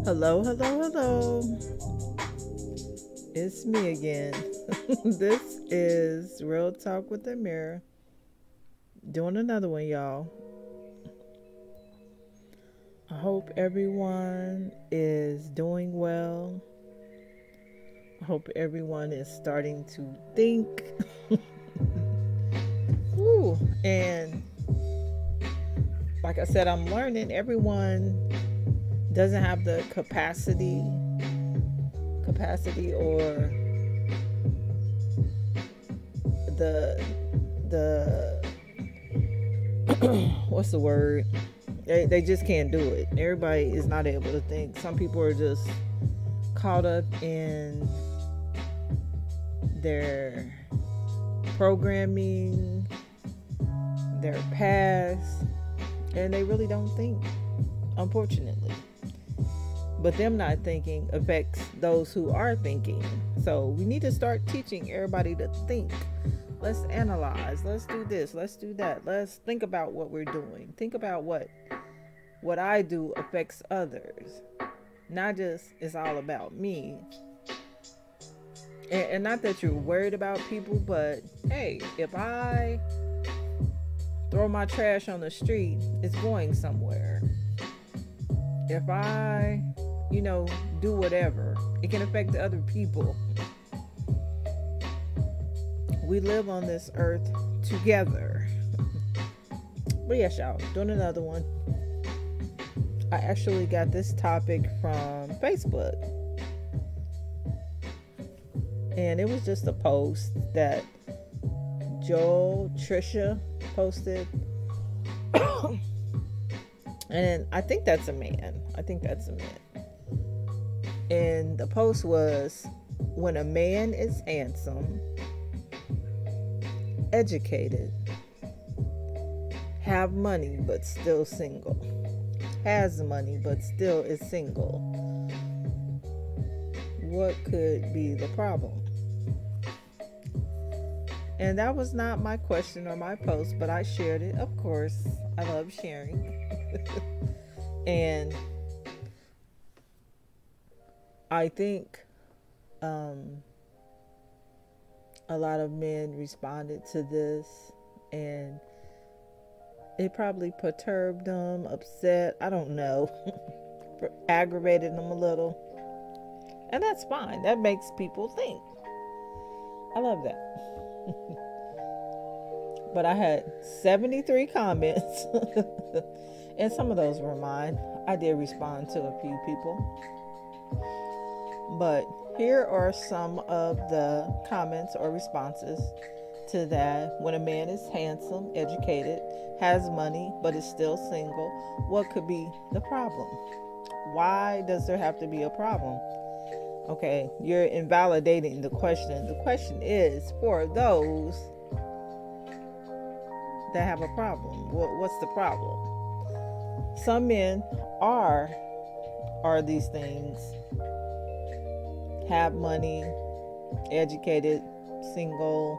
Hello, hello, hello. It's me again. This is Real Talk with the Mirror. Doing another one, y'all. I hope everyone is doing well. I hope everyone is starting to think. Woo. And like I said, I'm learning everyone doesn't have the capacity or the the what's the word, they just can't do it. Everybody is not able to think. Some people are just caught up in their programming, their past, and they really don't think, unfortunately. But them not thinking affects those who are thinking. So we need to start teaching everybody to think. Let's analyze. Let's do this. Let's do that. Let's think about what we're doing. Think about what I do affects others. Not just it's all about me. And not that you're worried about people, but hey, if I throw my trash on the street, it's going somewhere. If I, do whatever, it can affect other people. We live on this earth together. But yes, y'all, doing another one. I actually got this topic from Facebook. And it was just a post that Joel Trisha posted. And I think that's a man. And the post was, when a man is handsome, educated, have money but still single, has money but still is single, what could be the problem? And that was not my question or my post, but I shared it. Of course, I love sharing. And I think a lot of men responded to this, and it probably perturbed them, upset, I don't know, aggravated them a little. And that's fine. That makes people think. I love that. But I had 73 comments. And some of those were mine. I did respond to a few people. But here are some of the comments or responses to that. When a man is handsome, educated, has money, but is still single, what could be the problem? Why does there have to be a problem? Okay, you're invalidating the question. The question is for those that have a problem. What's the problem? Some men are these things. Have money, educated, single.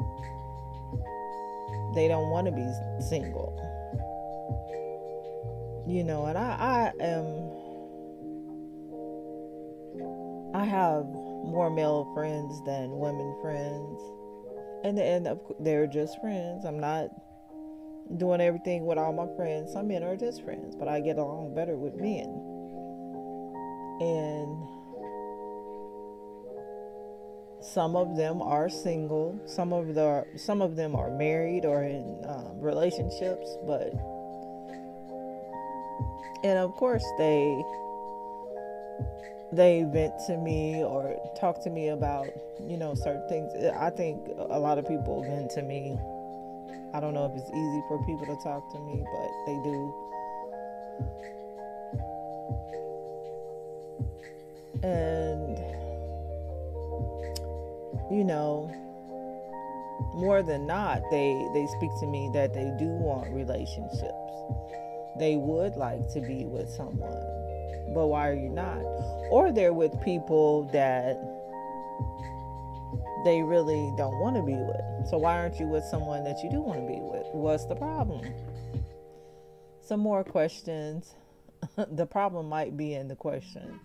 They don't want to be single. And I have more male friends than women friends. And they're just friends. I'm not doing everything with all my friends. Some men are just friends, but I get along better with men. And some of them are single. Some of them are married or in relationships. And of course they vent to me or talk to me about certain things. I think a lot of people vent to me. I don't know if it's easy for people to talk to me, but they do. And more than not, they speak to me that they do want relationships. They would like to be with someone, but why are you not? Or they're with people that they really don't want to be with. So why aren't you with someone that you do want to be with? What's the problem? Some more questions. The problem might be in the question.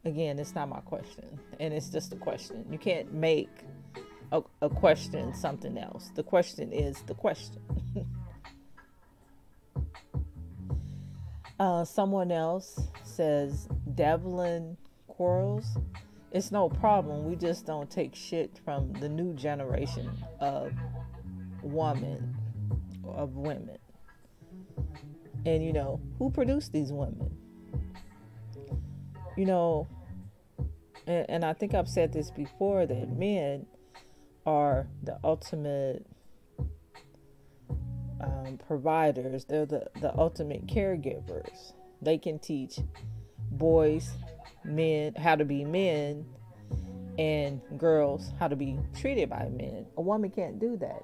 Again, it's not my question, and it's just a question. You can't make a question something else. The question is the question. Someone else says, Devlin Quarles, it's no problem. We just don't take shit from the new generation of women. And who produced these women? And I think I've said this before, that men are the ultimate providers. They're the ultimate caregivers. They can teach boys, men, how to be men, and girls how to be treated by men. A woman can't do that.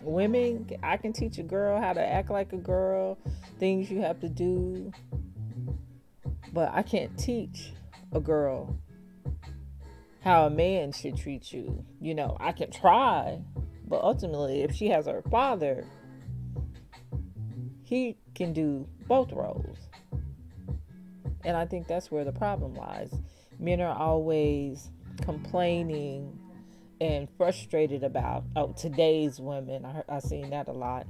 Women, I can teach a girl how to act like a girl, things you have to do, but I can't teach a girl how a man should treat you. I can try, but ultimately, if she has her father, he can do both roles. And I think that's where the problem lies. Men are always complaining and frustrated about, today's women. I've seen that a lot.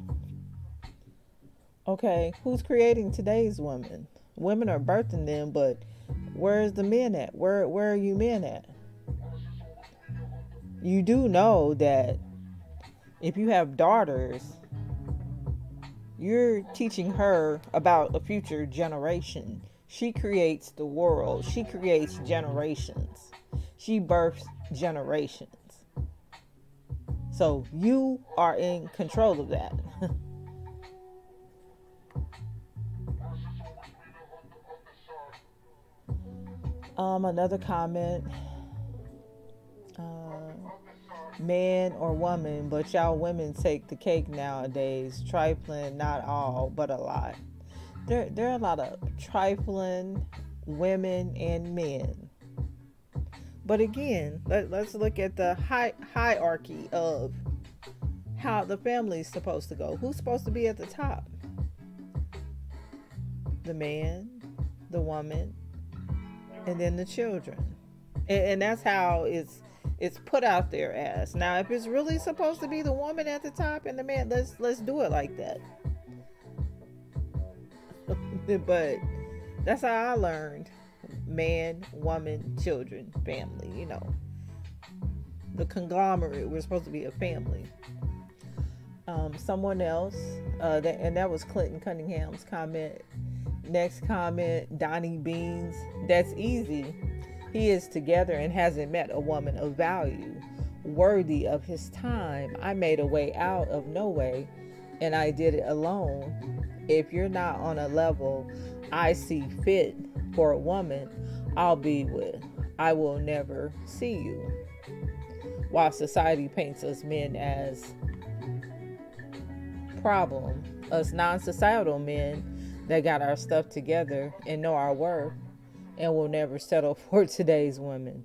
Okay, who's creating today's women? Women are birthing them, but where's the men at? Where are you men at? You do know that if you have daughters, you're teaching her about a future generation. She creates the world. She creates generations. She births generations. So you are in control of that. Another comment. Man or woman, but y'all women take the cake nowadays. Trifling, not all, but a lot. There are a lot of trifling women and men. But again, let's look at the hierarchy of how the family is supposed to go. Who's supposed to be at the top? The man, the woman, and then the children. And that's how it's put out there as. Now, if it's really supposed to be the woman at the top and the man, let's do it like that. But that's how I learned. Man, woman, children, family, the conglomerate. We're supposed to be a family. Someone else, that was Clinton Cunningham's comment. Next comment, Donnie Beans. That's easy. He is together and hasn't met a woman of value, worthy of his time. I made a way out of no way, and I did it alone. If you're not on a level I see fit for a woman I'll be with, I will never see you. While society paints us men as problem, us non-societal men that got our stuff together and know our worth and will never settle for today's women.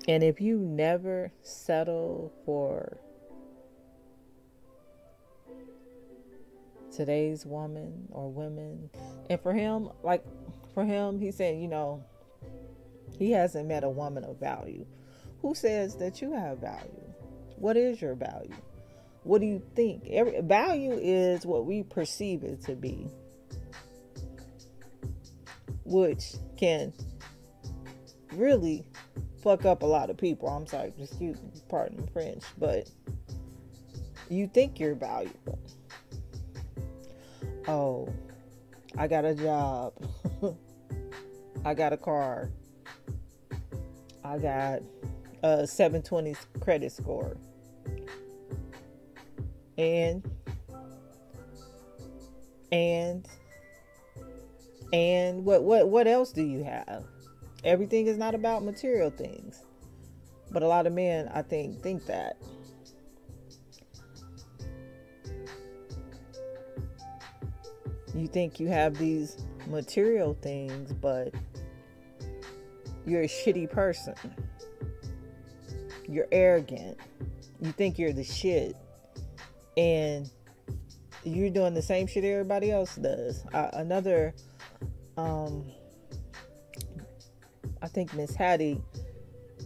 And if you never settle for today's woman or women, and for him, he said, he hasn't met a woman of value. Who says that you have value? What is your value? What do you think? Value is what we perceive it to be, which can really fuck up a lot of people. I'm sorry, pardon the French, but you think you're valuable. Oh, I got a job. I got a car. I got a 720 credit score. And what else do you have? Everything is not about material things. But a lot of men, I think that. You think you have these material things, but you're a shitty person. You're arrogant. You think you're the shit. And you're doing the same shit everybody else does. Another, I think Miss Hattie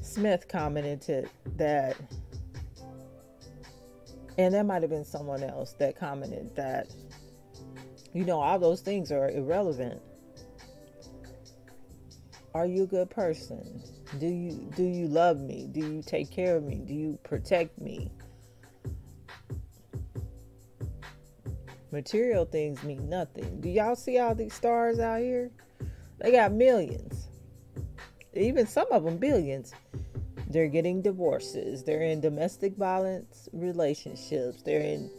Smith commented that, and that might have been someone else that commented that, all those things are irrelevant. Are you a good person? Do you love me? Do you take care of me? Do you protect me? Material things mean nothing. Do y'all see all these stars out here? They got millions. Even some of them billions. They're getting divorces. They're in domestic violence relationships. They're in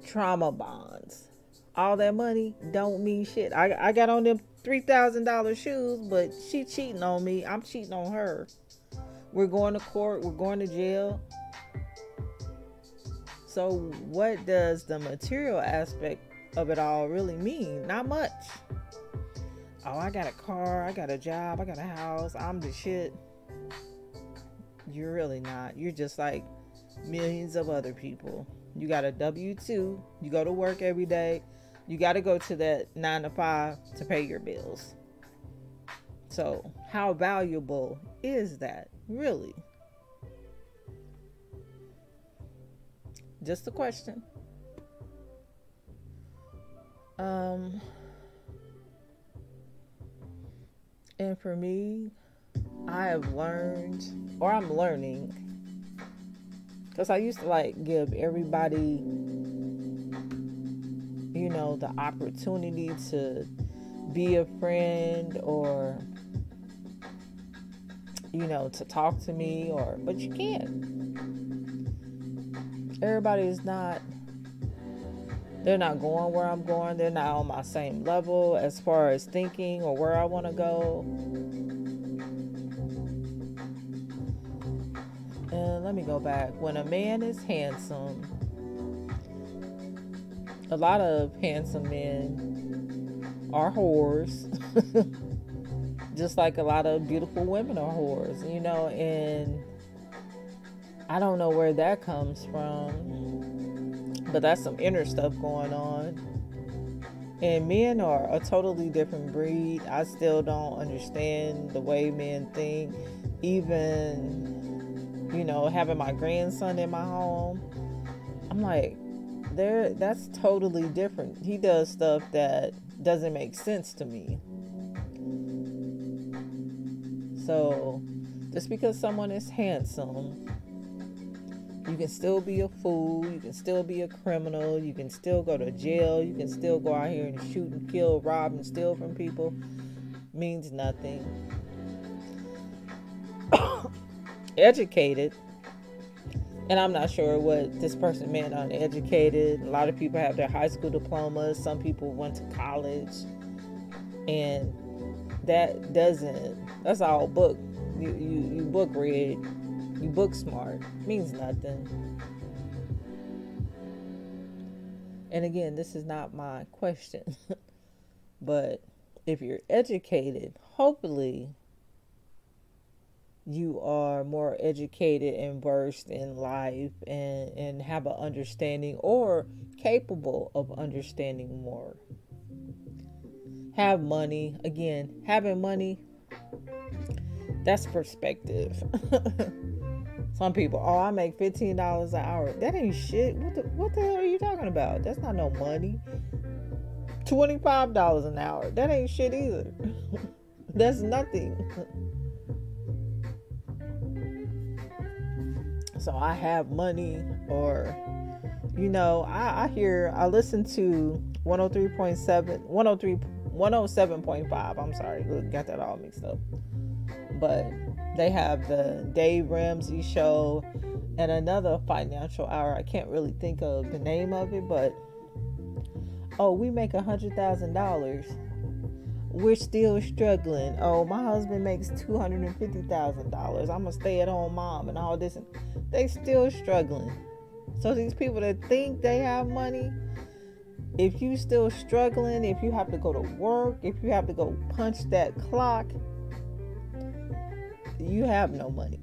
trauma bonds. All that money don't mean shit. I got on them $3,000 shoes, but she cheating on me. I'm cheating on her. We're going to court. We're going to jail. So what does the material aspect of it all really mean? Not much. Oh, I got a car. I got a job. I got a house. I'm the shit. You're really not. You're just like millions of other people. You got a W-2. You go to work every day. You got to go to that 9 to 5 to pay your bills. So how valuable is that, really? Just a question. And for me, I have learned, or I'm learning, because I used to give everybody, the opportunity to be a friend, or to talk to me, but you can't. Everybody is not, they're not going where I'm going. They're not on my same level as far as thinking or where I want to go. And let me go back. When a man is handsome, a lot of handsome men are whores. Just like a lot of beautiful women are whores, and I don't know where that comes from, but that's some inner stuff going on. And men are a totally different breed. I still don't understand the way men think. Even, having my grandson in my home, I'm like, that's totally different. He does stuff that doesn't make sense to me. So just because someone is handsome, you can still be a fool, you can still be a criminal, you can still go to jail, you can still go out here and shoot and kill, rob and steal from people. Means nothing. Educated, and I'm not sure what this person meant on educated. A lot of people have their high school diplomas. Some people went to college, and that's all book. You book read, you book smart. Means nothing. And again, this is not my question, but if you're educated, hopefully you are more educated and versed in life and have an understanding, or capable of understanding more. Have money. Again, having money, that's perspective. Some people, I make $15 an hour. That ain't shit. What the hell are you talking about? That's not no money. $25 an hour. That ain't shit either. That's nothing. So I have money, or I listen to 107.5. I'm sorry, got that all mixed up. But they have the Dave Ramsey show and another financial hour. I can't really think of the name of it, but we make $100,000. We're still struggling. My husband makes $250,000. I'm a stay-at-home mom and all this, and they still struggling. So these people that think they have money, if you still struggling, if you have to go to work, if you have to go punch that clock, you have no money.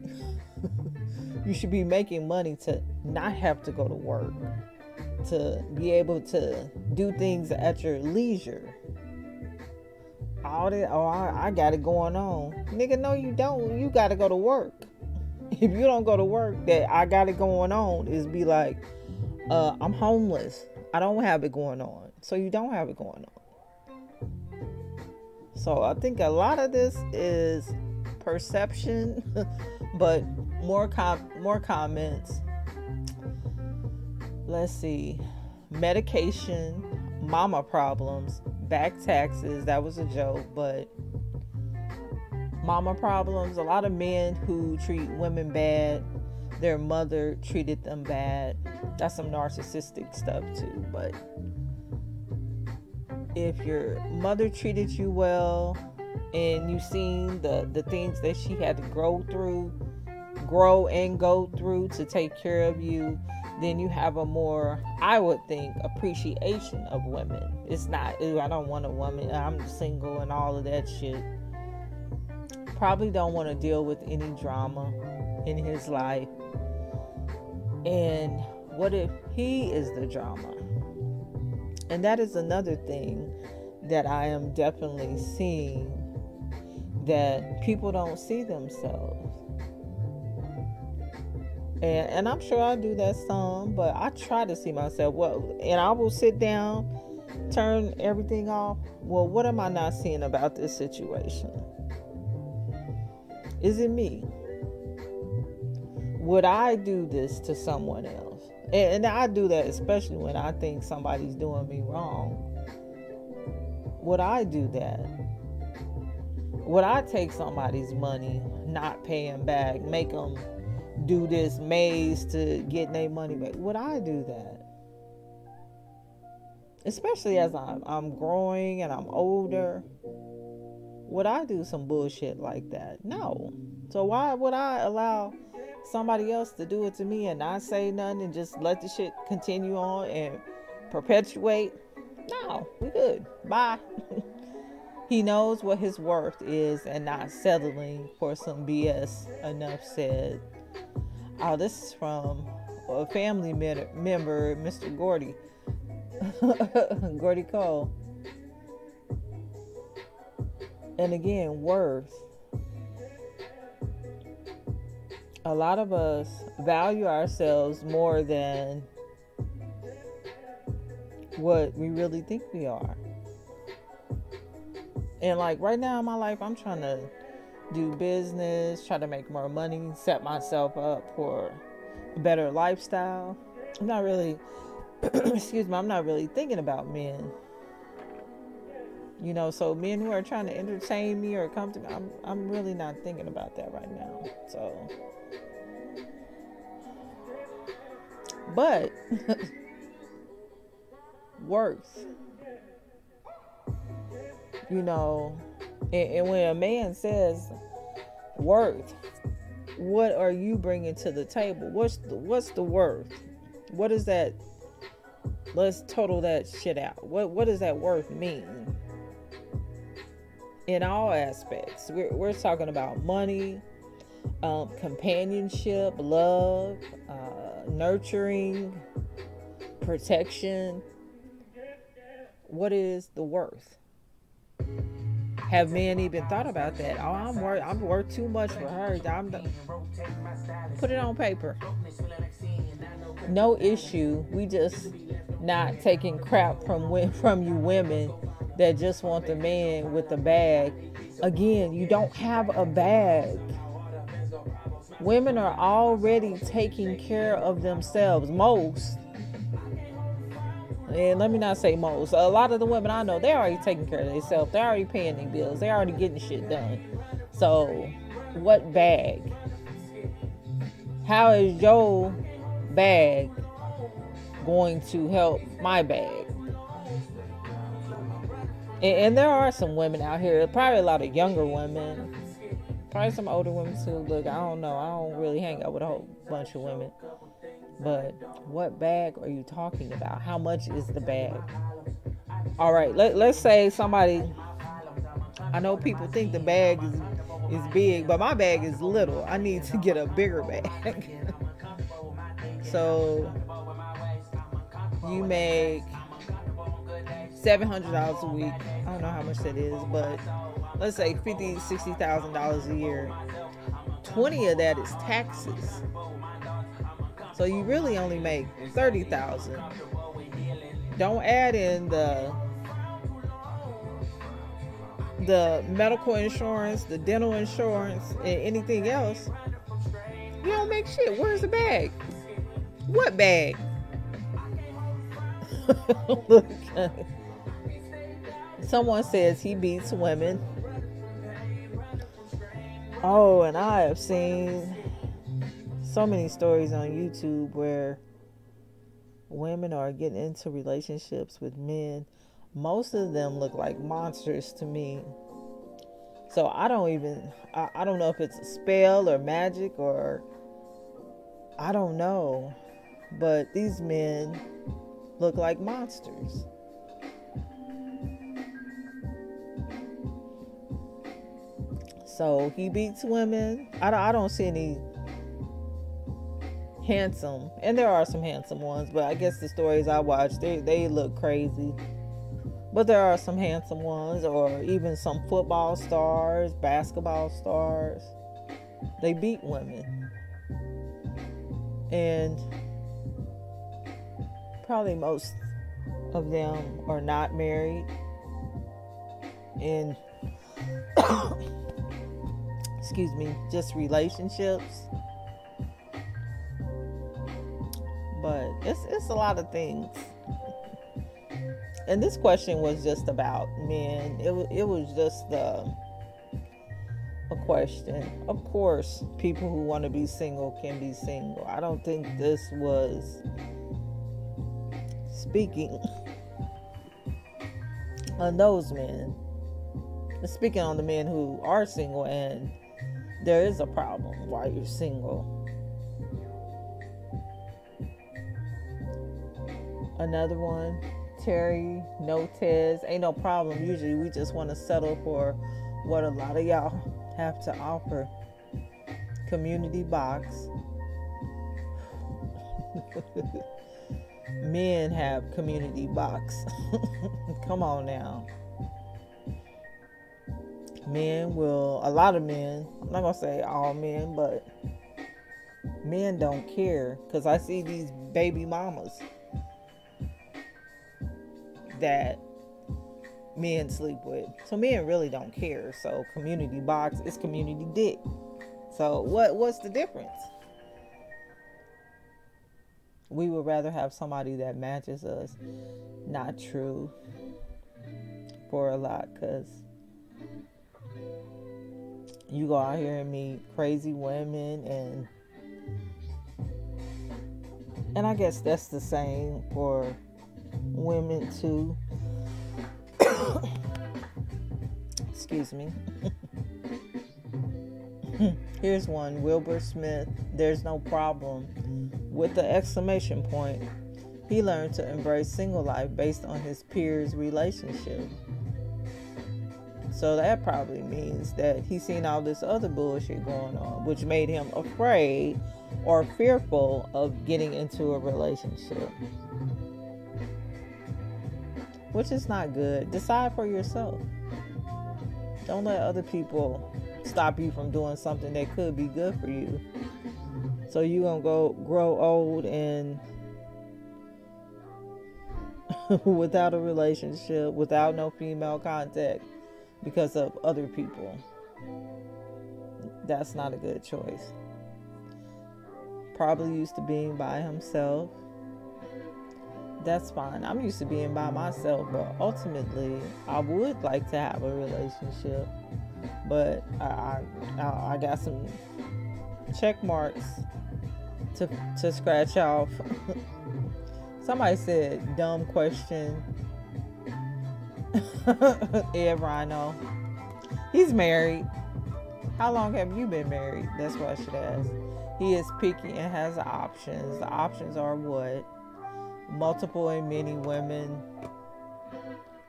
You should be making money to not have to go to work. to be able to do things at your leisure. All that, I got it going on. Nigga, no, you don't. You got to go to work. If you don't go to work, that I got it going on is be like, I'm homeless. I don't have it going on. So you don't have it going on. So I think a lot of this is perception, but more comments. Let's see. Medication, mama problems, back taxes. That was a joke, but mama problems. A lot of men who treat women bad. Their mother treated them bad. That's some narcissistic stuff too. But if your mother treated you well and you've seen the things that she had to grow and go through to take care of you, then you have a more, I would think, appreciation of women. It's not, I don't want a woman, I'm single and all of that shit. Probably don't want to deal with any drama in his life. And what if he is the drama? And that is another thing that I am definitely seeing, that people don't see themselves. And I'm sure I do that some, but I try to see myself. Well, and I will sit down, turn everything off. Well, what am I not seeing about this situation? Is it me? Would I do this to someone else? And I do that especially when I think somebody's doing me wrong. Would I do that? Would I take somebody's money, not pay them back, make them do this maze to get their money back? Would I do that? Especially as I'm growing and I'm older. Would I do some bullshit like that? No. So why would I allow somebody else to do it to me and not say nothing and just let the shit continue on and perpetuate? No, we good. Bye. He knows what his worth is and not settling for some BS. Enough said. Oh, this is from a family member, Mr. Gordy. Gordy Cole. And again, worth. A lot of us value ourselves more than what we really think we are. And like right now in my life, I'm trying to do business, try to make more money, set myself up for a better lifestyle. I'm not really, I'm not really thinking about men. You know, so men who are trying to entertain me or come to me, I'm really not thinking about that right now. So, but worth, you know, and when a man says worth, what are you bringing to the table? What's the worth? What is that? Let's total that shit out. What does that worth mean? In all aspects, we're talking about money, companionship, love, nurturing, protection. What is the worth? Have men even thought about that? Oh, I'm worth too much for her. Put it on paper. No issue. We just not taking crap from you women that just want the man with the bag. Again, you don't have a bag. Women are already taking care of themselves. Most. And let me not say most. A lot of the women I know, they're already taking care of themselves. They're already paying their bills. They're already getting shit done. So, what bag? How is your bag going to help my bag? And there are some women out here, probably a lot of younger women, probably some older women too. Look, I don't know. I don't really hang out with a whole bunch of women. But what bag are you talking about? How much is the bag? All right, let's say somebody, I know people think the bag is big, but my bag is little. I need to get a bigger bag. So you make $700 a week. I don't know how much that is, but let's say $50,000, $60,000 a year. 20 of that is taxes. So you really only make 30,000. Don't add in the medical insurance, the dental insurance, and anything else. You don't make shit. Where's the bag? What bag? Look, someone says he beats women. Oh, and I have seen so many stories on YouTube where women are getting into relationships with men. Most of them look like monsters to me. So I don't know if it's a spell or magic or I don't know. But these men look like monsters. So he beats women. I don't see any handsome, and there are some handsome ones, but I guess the stories I watch, they look crazy. But there are some handsome ones, or even some football stars, basketball stars. They beat women. And probably most of them are not married. And excuse me, just relationships. But it's a lot of things. And this question was just about men. It was just a question. Of course, people who want to be single can be single. I don't think this was speaking on those men. Speaking on the men who are single, and there is a problem while you're single. Another one, Terry, no Tez, ain't no problem. Usually we just want to settle for what a lot of y'all have to offer. Community box. Men have community box. Come on now. A lot of men, I'm not going to say all men, but men don't care. Because I see these baby mamas that men sleep with. So men really don't care. So community box is community dick. So what's the difference? We would rather have somebody that matches us. Not true for a lot, because you go out here and meet crazy women, and I guess that's the same for women too. Excuse me. Here's one, Wilbur Smith. There's no problem with the exclamation point. He learned to embrace single life based on his peers' relationship. So that probably means that he's seen all this other bullshit going on, which made him afraid or fearful of getting into a relationship. Which is not good. Decide for yourself. Don't let other people stop you from doing something that could be good for you. So you gonna grow old and without a relationship, without no female contact because of other people. That's not a good choice. Probably used to being by himself. That's fine. I'm used to being by myself, but ultimately I would like to have a relationship. But I got some check marks to scratch off. Somebody said, dumb question. Ed Rhino. He's married. How long have you been married? That's what I should ask. He is picky and has options. The options are what? Multiple and many women.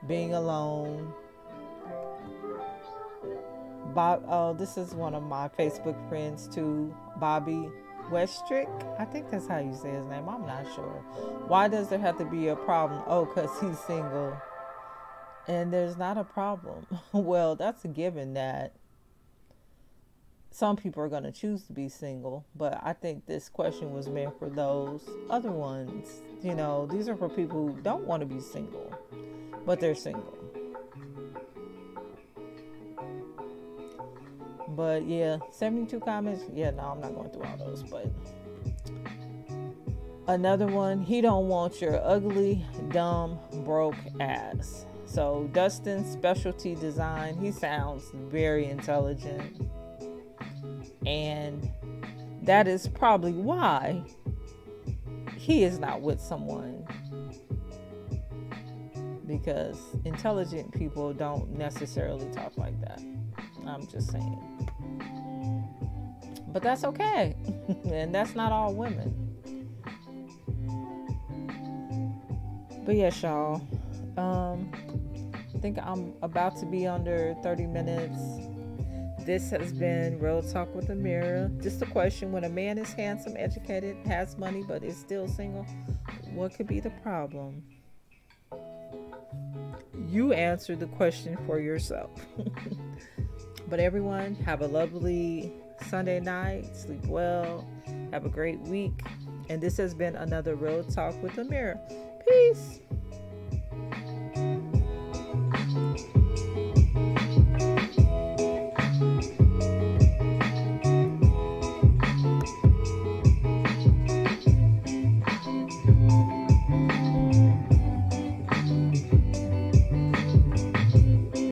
Being alone. Bob, oh, this is one of my Facebook friends too. Bobby Westrick, I think that's how you say his name. I'm not sure. Why does there have to be a problem? Oh, because he's single. And there's not a problem. Well, that's a given that some people are going to choose to be single, but I think this question was meant for those other ones. These are for people who don't want to be single, but they're single. But yeah, 72 comments. Yeah, no, I'm not going through all those. But another one, he don't want your ugly, dumb, broke ass. So Dustin Specialty Design, he sounds very intelligent. And that is probably why he is not with someone. Because intelligent people don't necessarily talk like that. I'm just saying. But that's okay. And that's not all women. But yes, y'all. I think I'm about to be under 30 minutes. This has been Real Talk with Amira. Just a question: when a man is handsome, educated, has money, but is still single, what could be the problem? You answer the question for yourself. But everyone, have a lovely Sunday night. Sleep well. Have a great week. And this has been another Real Talk with Amira. Peace.